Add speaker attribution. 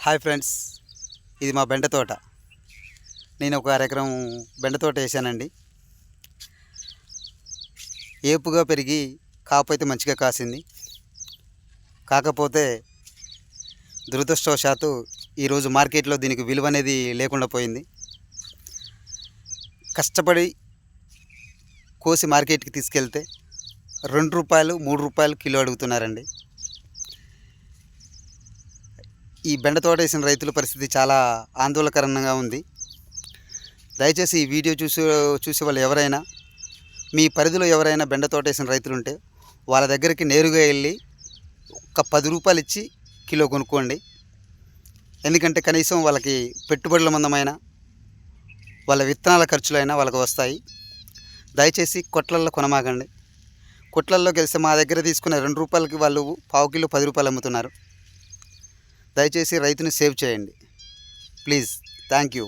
Speaker 1: Hi friends, ఇది మా బెండ తోట. నేను ఒక అరెకరం బెండ తోట వేసానండి. ఏపుగా పెరిగి కాపు అయితే మంచిగా కాసింది. కాకపోతే దురదృష్టవశాత్తు ఈరోజు మార్కెట్లో దీనికి విలువ అనేది లేకుండా పోయింది. కష్టపడి కోసి మార్కెట్కి తీసుకెళ్తే ₹2 ₹3 కిలో అడుగుతున్నారండి. ఈ బెండ తోట వేసిన రైతుల పరిస్థితి చాలా ఆందోళనకరంగా ఉంది. దయచేసి ఈ వీడియో చూసే వాళ్ళు ఎవరైనా మీ పరిధిలో ఎవరైనా బెండ తోట వేసిన రైతులు ఉంటే వాళ్ళ దగ్గరికి నేరుగా వెళ్ళి ఒక ₹10 ఇచ్చి కిలో కొనుక్కోండి. ఎందుకంటే కనీసం వాళ్ళకి పెట్టుబడుల మందమైన వాళ్ళ విత్తనాల ఖర్చులైనా వాళ్ళకి వస్తాయి. దయచేసి కొట్లల్లో కొనమాకండి. కొట్లల్లోకి వెళ్తే మా దగ్గర తీసుకునే ₹2కి వాళ్ళు పావు కిలో ₹10 అమ్ముతున్నారు. దయచేసి రైతుని సేవ్ చేయండి ప్లీజ్. Thank you.